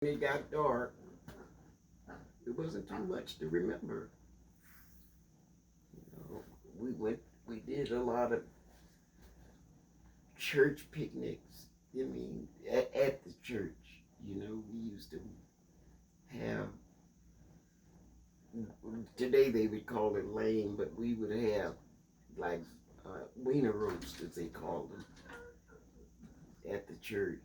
When it got dark, it wasn't too much to remember. You know, we did a lot of church picnics. I mean, at the church, we used to have, today they would call it lane, but we would have like wiener roast, as they called them, at the church.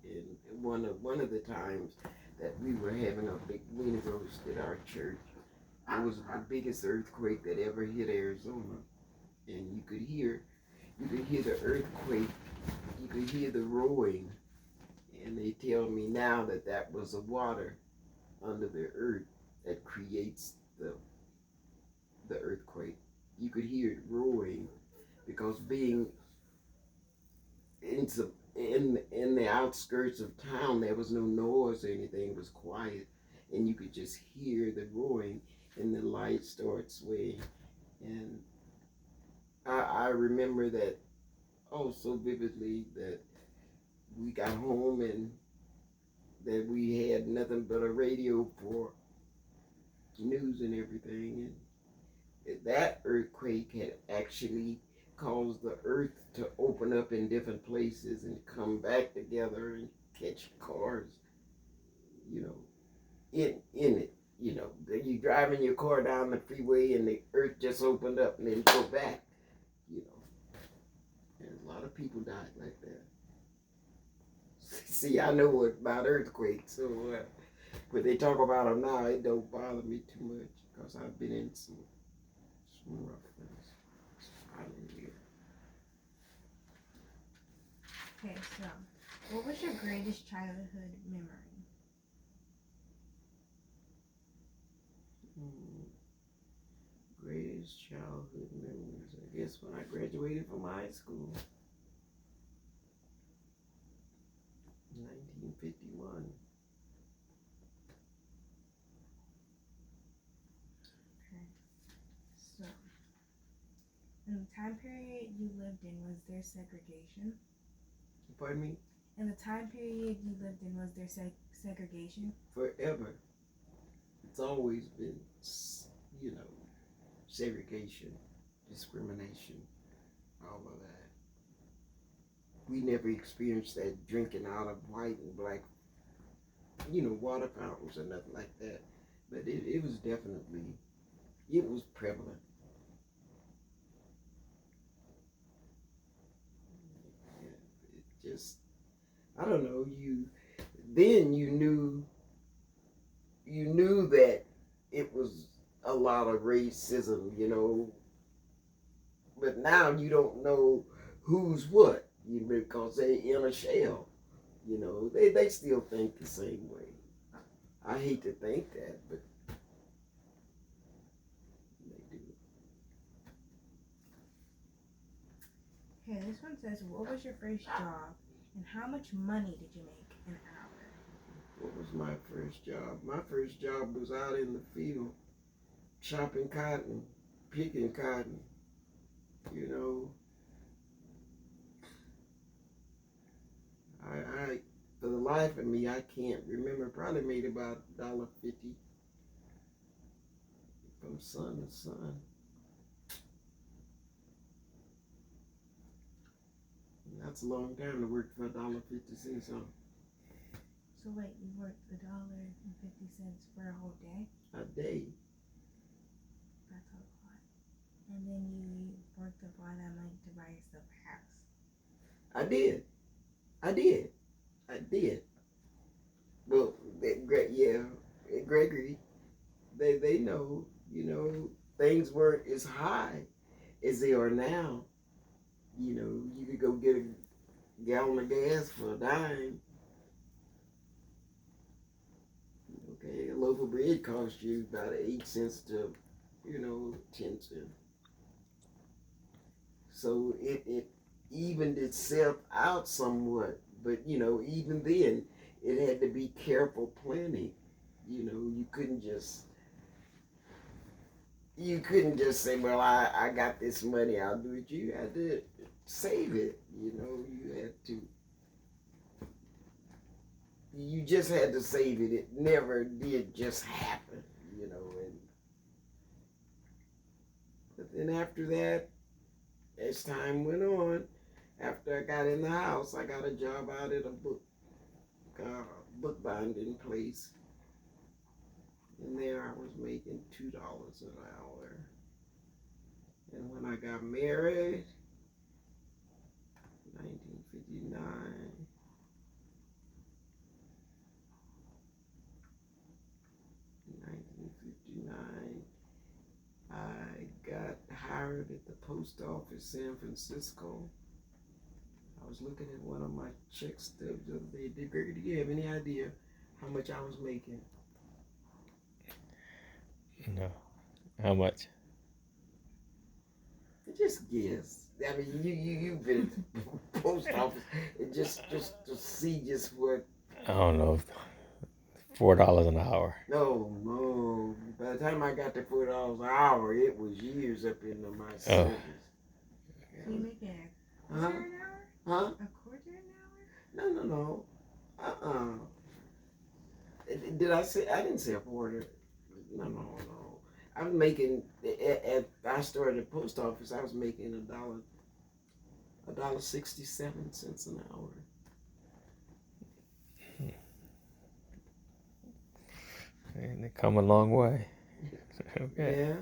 And one of the times that we were having a big wiener roast at our church, it was the biggest earthquake that ever hit Arizona, and you could hear the earthquake, you could hear the roaring, and they tell me now that that was the water under the earth that creates the earthquake. You could hear it roaring because being in the outskirts of town, there was no noise or anything. It was quiet, and you could just hear the roaring, and the light started swaying. And I remember that so vividly, that we got home and that we had nothing but a radio for news and everything. And that earthquake had actually caused the earth to open up in different places and come back together and catch cars, you know, in it. You driving your car down the freeway and the earth just opened up and then go back, you know. And a lot of people died like that. See, I know about earthquakes, so when they talk about them now, it don't bother me too much because I've been in some rough things. Hallelujah. Okay, so what was your greatest childhood memory? Greatest childhood memories, I guess, when I graduated from high school, 1951. Okay, so in the time period you lived in, was there segregation? Pardon me? In the time period you lived in, was there segregation? Forever. It's always been, segregation, discrimination, all of that. We never experienced that drinking out of white and black, water fountains or nothing like that. But it was definitely, it was prevalent. Yeah, it just, I don't know, then you knew that it was a lot of racism, but now you don't know who's what, because they in a shell, they still think the same way. I hate to think that, but they do. Okay, this one says, what was your first job and how much money did you make an hour? What was my first job? My first job was out in the field, chopping cotton, picking cotton, I for the life of me, I can't remember. Probably made about $1.50 from sun to sun. And that's a long time to work for $1.50 on. So wait, you worked $1.50 for a whole day? A day. That's a lot. And then you worked up all that money to buy yourself a house. I did. Well, Gregory, they know, things weren't as high as they are now. You could go get a gallon of gas for a dime. Okay, a loaf of bread cost you about 8 cents to, 10 cents. So it evened itself out somewhat. But, even then, it had to be careful planning. You couldn't just say, well, I got this money, I'll do it. You had to save it. You had to you just had to save it. It never did just happen, you know. But then after that, as time went on, after I got in the house, I got a job out at a bookbinding place. And there I was making $2 an hour. And when I got married, 1959, I got hired at the post office, San Francisco. I was looking at one of my check stubs the other day. Do you have any idea how much I was making? No. How much? Just guess. I mean, you've been at the post office, and just to see just what. I don't know. $4 an hour. No. By the time I got to $4 an hour, it was years up into my service. So you making a Huh? quarter an hour? Huh? A quarter an hour? No. Did I say? I didn't say a quarter. No. I was making I started at the post office. I was making $1.67 an hour. And they come a long way. Okay. Yeah.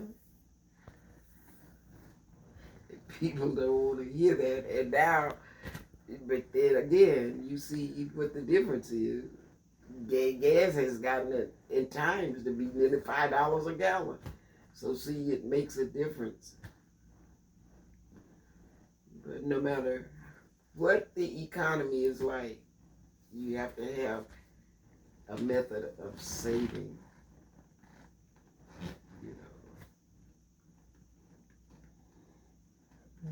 People don't want to hear that, and now, but then again, you see what the difference is. Gas has gotten it in times to be nearly $5 a gallon. So see, it makes a difference. But no matter what the economy is like, you have to have a method of saving. You know,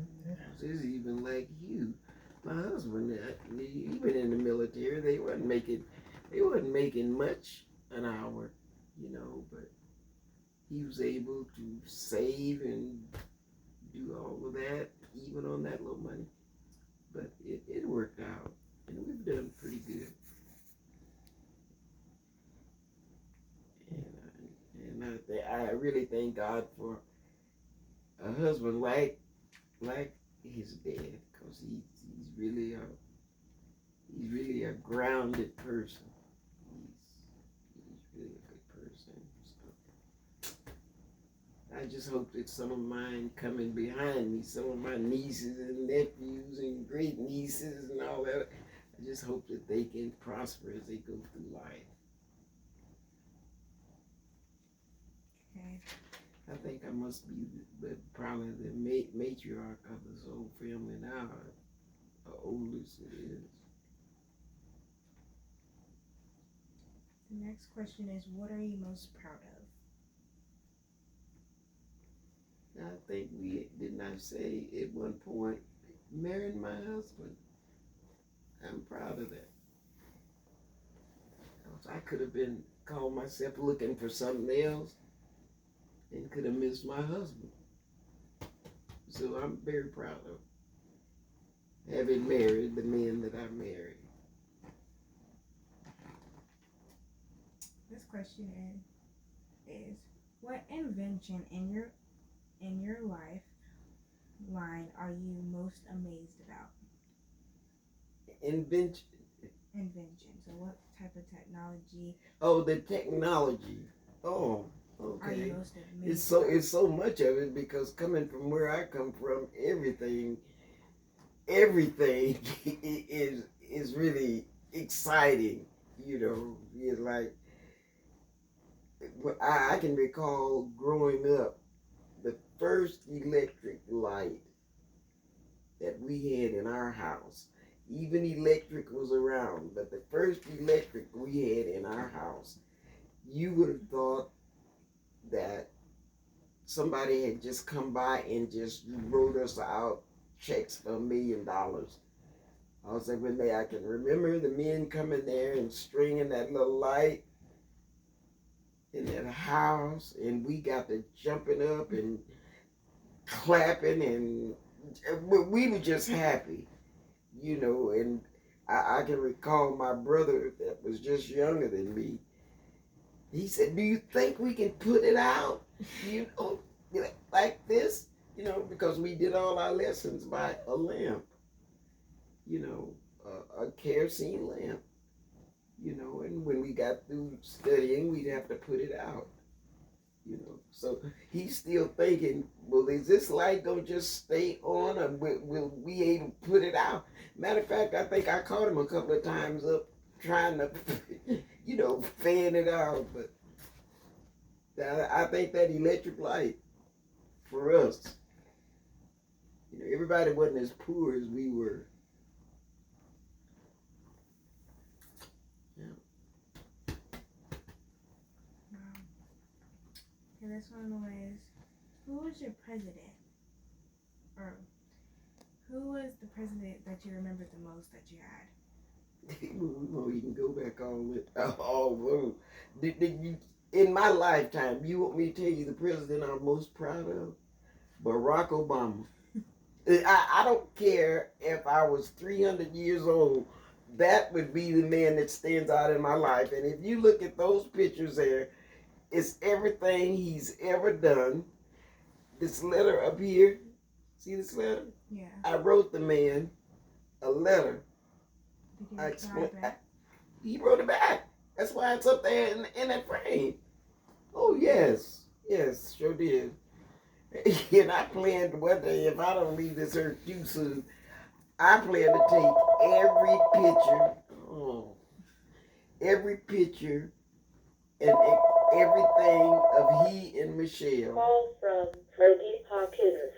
it's even like you. My husband, even in the military, they wasn't making much an hour, you know, but he was able to save and do all of that, even on that little money. But it worked out, and we've done pretty good. And I really thank God for a husband like his dad, because he's really a grounded person. He's really a good person. So I just hope that some of mine coming behind me, some of my nieces and nephews and great nieces and all that, I just hope that they can prosper as they go through life. Okay. I think I must be probably the matriarch of this whole family now, the oldest it is. The next question is, what are you most proud of? I think we did not say at one point marrying my husband. I'm proud of that. I could have been called myself looking for something else and could have missed my husband. So I'm very proud of having married the men that I married. This question is what invention in your lifeline are you most amazed about? Invention. So what type of technology? Oh, the technology. Oh, Are you okay. most amazed It's so much of it, because coming from where I come from, everything is really exciting. You know, it's like I can recall growing up, the first electric light that we had in our house. Even electric was around, but the first electric we had in our house, you would have thought that somebody had just come by and just wrote us out checks for $1 million. I was like, I can remember the men coming there and stringing that little light in that house, and we got to jumping up and clapping, and we were just happy, you know. And I can recall my brother that was just younger than me. He said, "Do you think we can put it out? You know, like this? You know, because we did all our lessons by a lamp. You know, a kerosene lamp. You know, and when we got through studying, we'd have to put it out. You know, so he's still thinking, well, is this light gonna just stay on, or will we able to put it out? Matter of fact, I think I caught him a couple of times up trying to, you know, fan it out. But I think that electric light for us, you know, everybody wasn't as poor as we were. Okay, this one was, who was your president? Or who was the president that you remembered the most that you had? We won't even go back all road. Did you, in my lifetime, you want me to tell you the president I'm most proud of? Barack Obama. I don't care if I was 300 years old. That would be the man that stands out in my life. And if you look at those pictures there, it's everything he's ever done. This letter up here, see this letter? Yeah. I wrote the man a letter. Did you reply back? He wrote it back. That's why it's up there in that frame. Oh, yes. Yes, sure did. And I planned one day, if I don't leave this earth too soon, I plan to take every picture and everything of he and Michelle. Call from Freddie Hawkins.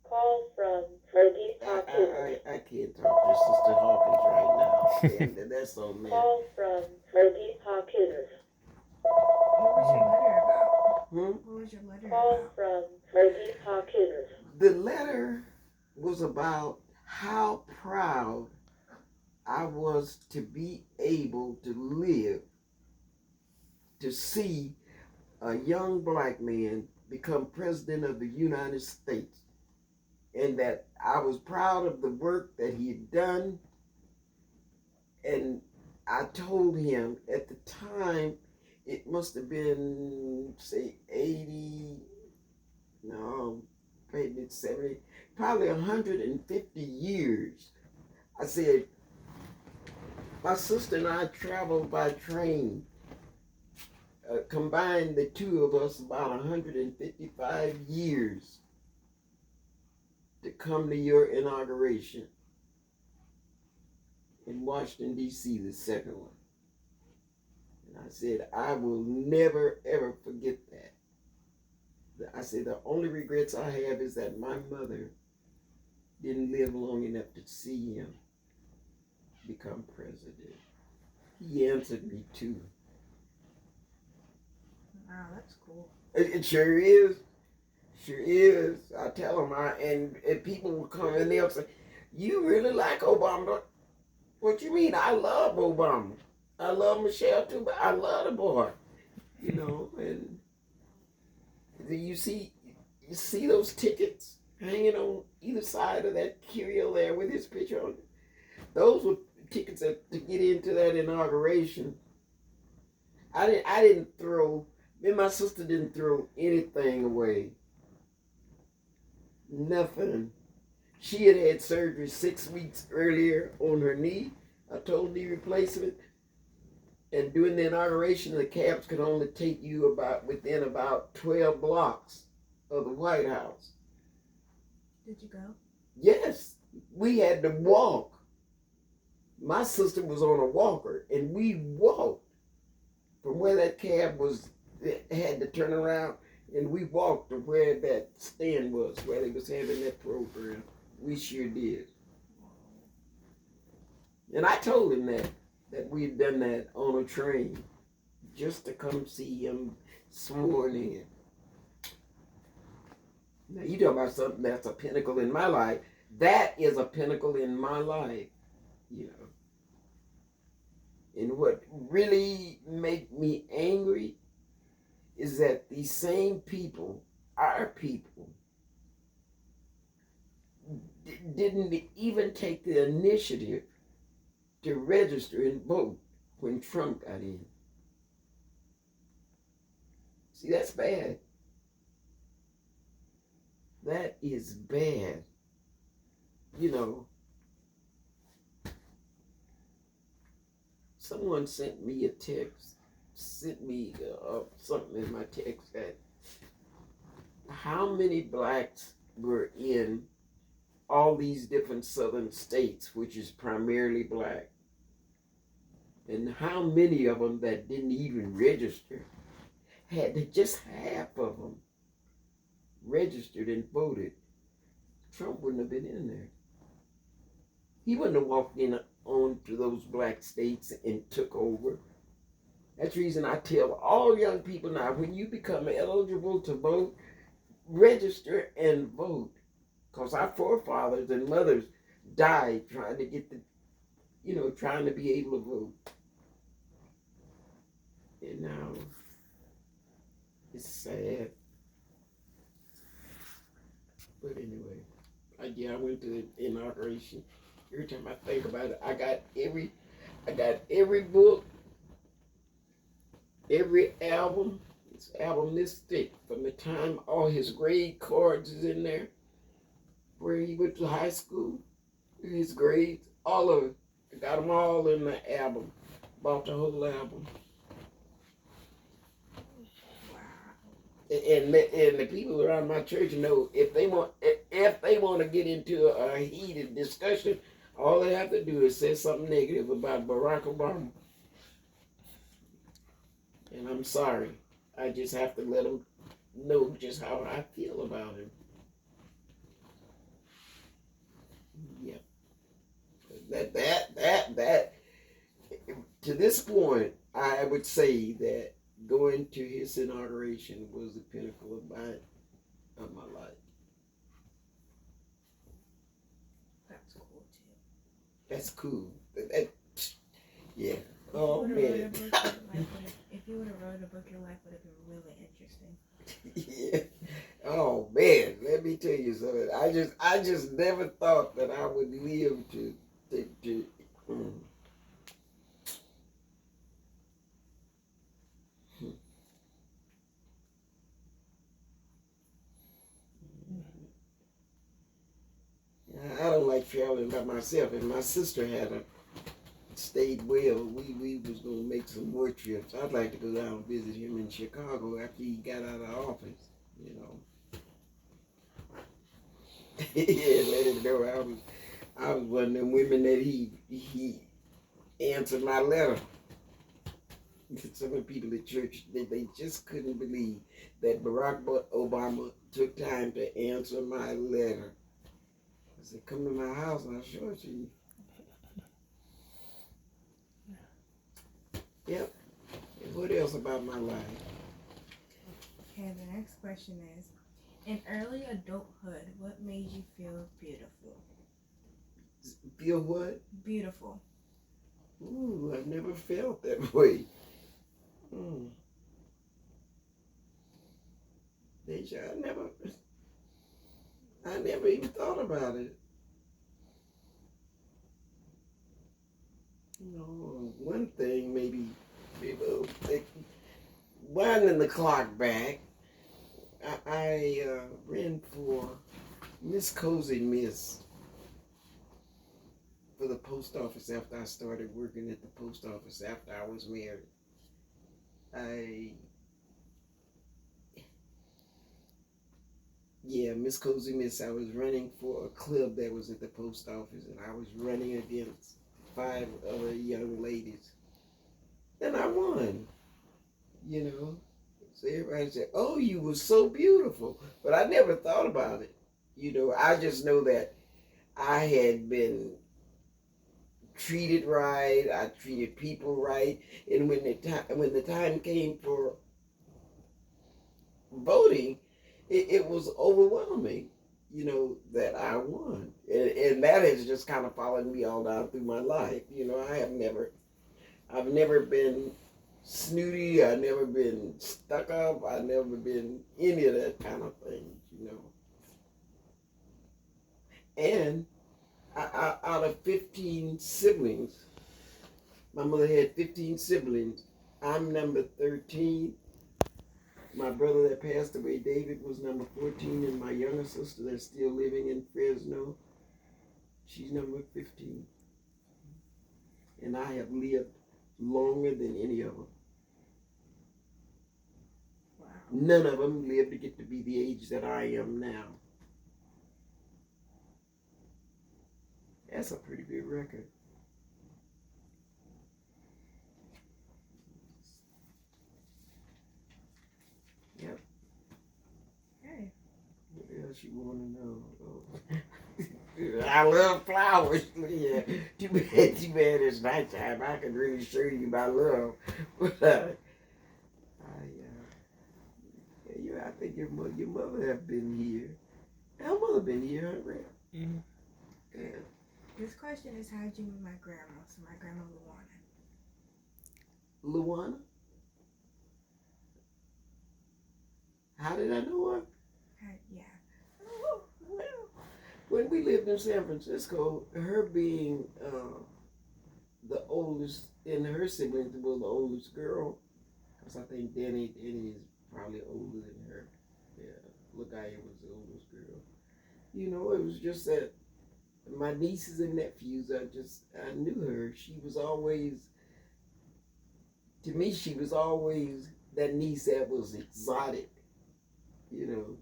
Call from Freddie Hawkins. I can't talk to Sister Hawkins right now. And that's so mad. Call from Freddie Hawkins. What was your letter about? Hmm? What was your letter Call about? from Freddie Hawkins. The letter was about how proud I was to be able to live to see a young black man become president of the United States, and that I was proud of the work that he had done. And I told him at the time, it must have been, say, 80, no, maybe 70, probably 150 years. I said, my sister and I traveled by train. Combined the two of us about 155 years to come to your inauguration in Washington, D.C., the second one. And I said, I will never, ever forget that. I said, the only regrets I have is that my mother didn't live long enough to see him become president. He answered me too. Wow, that's cool. It sure is. Sure is. I tell them, and people will come and they'll say, you really like Obama? What you mean? I love Obama. I love Michelle too, but I love the boy. You know, and you see those tickets hanging on either side of that curio there with his picture on it. Those were tickets to get into that inauguration. I didn't throw. Me and my sister didn't throw anything away. Nothing. She had had surgery 6 weeks earlier on her knee, a total knee replacement. And during the inauguration, the cabs could only take you within about 12 blocks of the White House. Did you go? Yes, we had to walk. My sister was on a walker, and we walked from where that cab was. Had to turn around, and we walked to where that stand was, where they was having that program. We sure did. And I told him that we had done that on a train just to come see him sworn in. Now you talk about something that's a pinnacle in my life. That is a pinnacle in my life, you know. And what really made me angry is that these same people, our people, didn't even take the initiative to register and vote when Trump got in. See, that's bad. That is bad. You know, someone sent me a text, sent me something in my text that how many blacks were in all these different southern states, which is primarily black, and how many of them that didn't even register had just half of them registered and voted, Trump wouldn't have been in there. He wouldn't have walked in on to those black states and took over. That's the reason I tell all young people now, when you become eligible to vote, register and vote. Because our forefathers and mothers died trying to get trying to be able to vote. And now, it's sad. But anyway, I went to the inauguration. Every time I think about it, I got every book, every album. This album this thick from the time all his grade cards is in there, where he went to high school, his grades, all of it. I got them all in the album. Bought the whole album. And the people around my church know if they want to get into a heated discussion, all they have to do is say something negative about Barack Obama. And I'm sorry, I just have to let them know just how I feel about him. Yeah. That to this point, I would say that going to his inauguration was the pinnacle of my life. That's cool too. That's cool. Yeah. Oh man. If you would have wrote a book, your life would have been really interesting. Yeah. Oh man, let me tell you something. I just never thought that I would live to I don't like traveling by myself. If my sister had stayed well, we was gonna make some more trips. I'd like to go down and visit him in Chicago after he got out of office. You know. Yeah, let him know I was one of them women that he answered my letter. Some of the people at church, they just couldn't believe that Barack Obama took time to answer my letter. I said, come to my house and I'll show it to you. Yep. And what else about my life? Okay, the next question is, in early adulthood, what made you feel beautiful? Feel what? Beautiful. Ooh, I've never felt that way. Deja, I never even thought about it. You know, one thing maybe winding the clock back, I ran for Miss Cozy Miss for the post office after I started working at the post office after I was married. Miss Cozy Miss, I was running for a club that was at the post office, and I was running against 5 other young ladies. And I won, you know. So everybody said, oh, you were so beautiful. But I never thought about it. You know, I just know that I had been treated right. I treated people right. And when the time came for voting, it was overwhelming, you know, that I won. And that has just kind of followed me all down through my life. You know, I've never been snooty. I've never been stuck up. I've never been any of that kind of thing, you know. And out of 15 siblings, my mother had 15 siblings. I'm number 13. My brother that passed away, David, was number 14, and my younger sister that's still living in Fresno, she's number 15. And I have lived longer than any of them. Wow. None of them lived to get to be the age that I am now. That's a pretty good record. Yep. Okay. What else you want to know? Oh. I love flowers. Yeah. Too bad it's nighttime. I can really show you my love. But I think your mother have been here. Her mother been here, huh, Graham? Mm-hmm. Yeah. This question is how'd you meet my grandma? So my grandma Luana. Luana? How did I know her? Yeah. Oh, well, when we lived in San Francisco, her being the oldest in her siblings was the oldest girl. Because I think Danny is probably older than her. Yeah, Lagaya was the oldest girl. You know, it was just that my nieces and nephews, I knew her. She was always, to me, she was always that niece that was exotic. You know,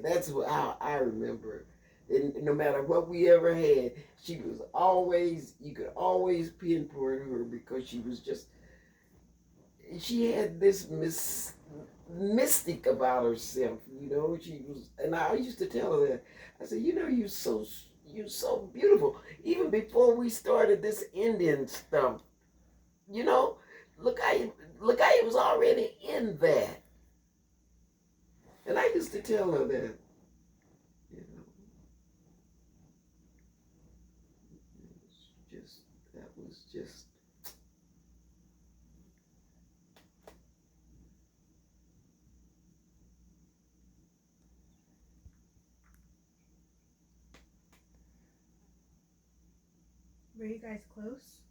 that's how I remember her. And no matter what we ever had, she was always, you could always pinpoint her because she was just, she had this mystic about herself, you know. She was, and I used to tell her that. I said, you know, you're so beautiful. Even before we started this Indian stuff, you know, look how you was already in that. And I used to tell her that, you know, that was just. Were you guys close?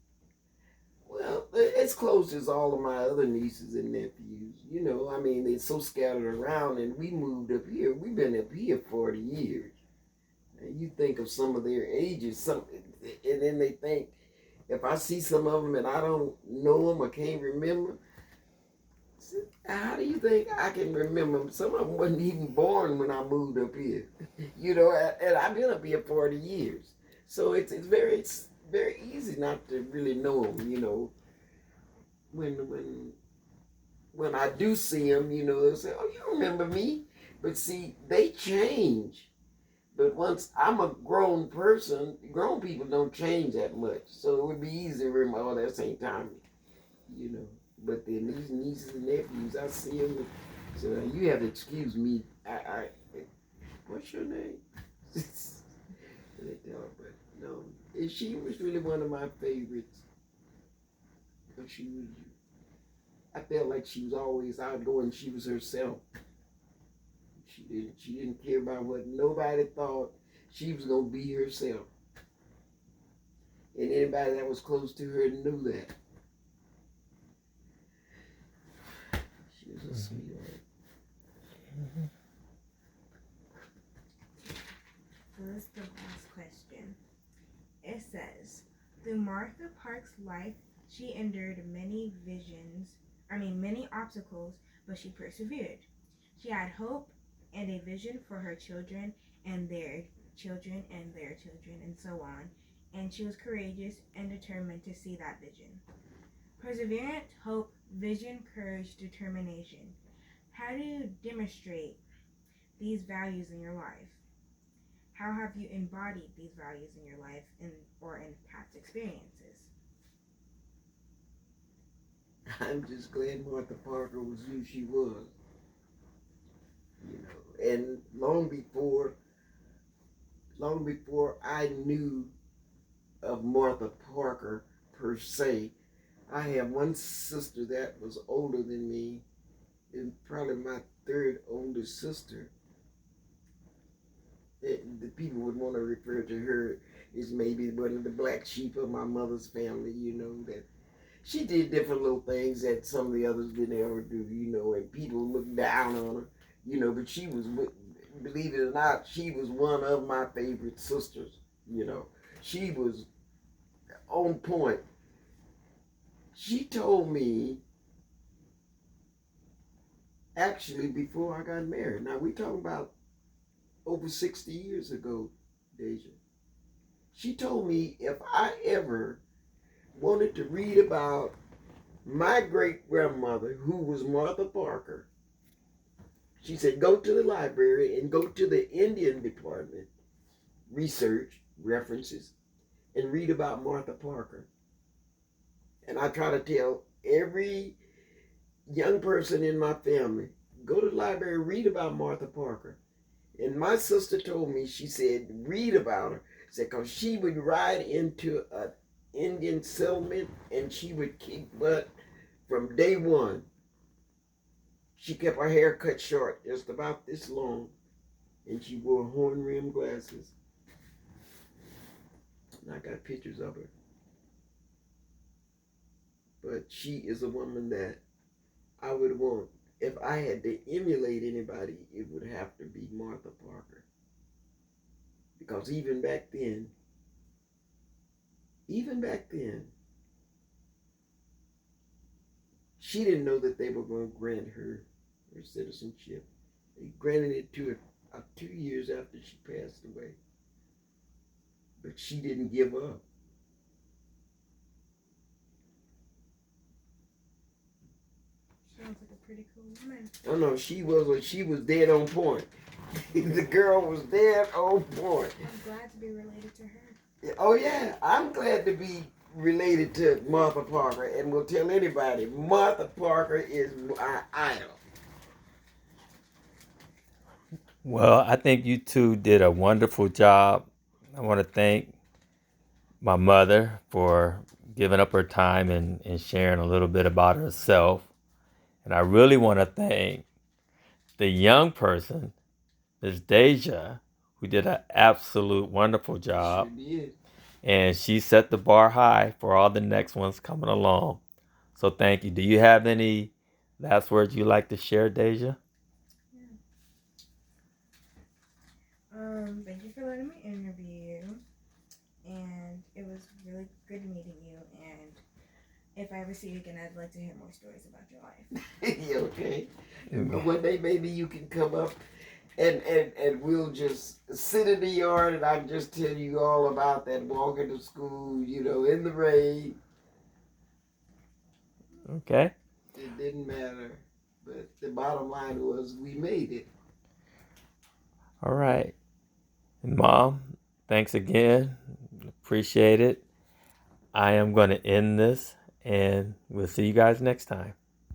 Well, as close as all of my other nieces and nephews. You know, I mean, they're so scattered around, and we moved up here. We've been up here 40 years. And you think of some of their ages, and then they think, if I see some of them and I don't know them or can't remember, how do you think I can remember them? Some of them wasn't even born when I moved up here. You know, and I've been up here 40 years. So it's very easy not to really know them, you know. When I do see them, you know, they'll say, "Oh, you remember me?" But see, they change. But once I'm a grown person, grown people don't change that much. So it would be easy to remember, oh, that's St. Tommye, you know. But then these nieces and nephews, I see them. So you have to excuse me. What's your name? They tell her, but no, and she was really one of my favorites. But I felt like she was always outgoing. She was herself. She didn't care about what nobody thought. She was gonna be herself. And anybody that was close to her knew that. She was a sweetheart. Mm-hmm. So this is the last question. It says, through Martha Park's life, she endured many obstacles, but she persevered. She had hope and a vision for her children and their children and their children and so on, and she was courageous and determined to see that vision. Perseverance, hope, vision, courage, determination. How do you demonstrate these values in your life? How have you embodied these values in your life or in past experiences? I'm just glad Martha Parker was who she was. You know, and long before I knew of Martha Parker per se, I have one sister that was older than me, and probably my third oldest sister. The people would want to refer to her as maybe one of the black sheep of my mother's family, you know, that she did different little things that some of the others didn't ever do, you know, and people looked down on her, you know, but she was, believe it or not, she was one of my favorite sisters, you know. She was on point. She told me, actually, before I got married. Now, we talking about over 60 years ago, Deja. She told me if I ever wanted to read about my great grandmother, who was Martha Parker, she said, go to the library and go to the Indian department, research, references, and read about Martha Parker. And I try to tell every young person in my family, go to the library, read about Martha Parker. And my sister told me, she said, read about her. Said, because she would ride into an Indian settlement and she would kick butt from day one. She kept her hair cut short, just about this long, and she wore horn-rimmed glasses. And I got pictures of her. But she is a woman that I would want. If I had to emulate anybody, it would have to be Martha Parker. Because even back then, she didn't know that they were going to grant her citizenship. They granted it to her 2 years after she passed away. But she didn't give up. Sounds like a pretty cool woman. Oh no, she was dead on point. The girl was dead on point. I'm glad to be related to her. Oh yeah, I'm glad to be related to Martha Parker, and will tell anybody Martha Parker is my idol. Well, I think you two did a wonderful job. I want to thank my mother for giving up her time and sharing a little bit about herself. And I really want to thank the young person, Ms. Deja, who did an absolute wonderful job. Sure did. And she set the bar high for all the next ones coming along. So thank you. Do you have any last words you'd like to share, Deja? Thank you for letting me interview, and it was really good meeting you. And if I ever see you again, I'd like to hear more stories about your life. Yeah, okay. One day maybe you can come up and we'll just sit in the yard and I can just tell you all about that walking to school, you know, in the rain. Okay. It didn't matter. But the bottom line was we made it. All right. And Mom, thanks again. Appreciate it. I am going to end this, and we'll see you guys next time.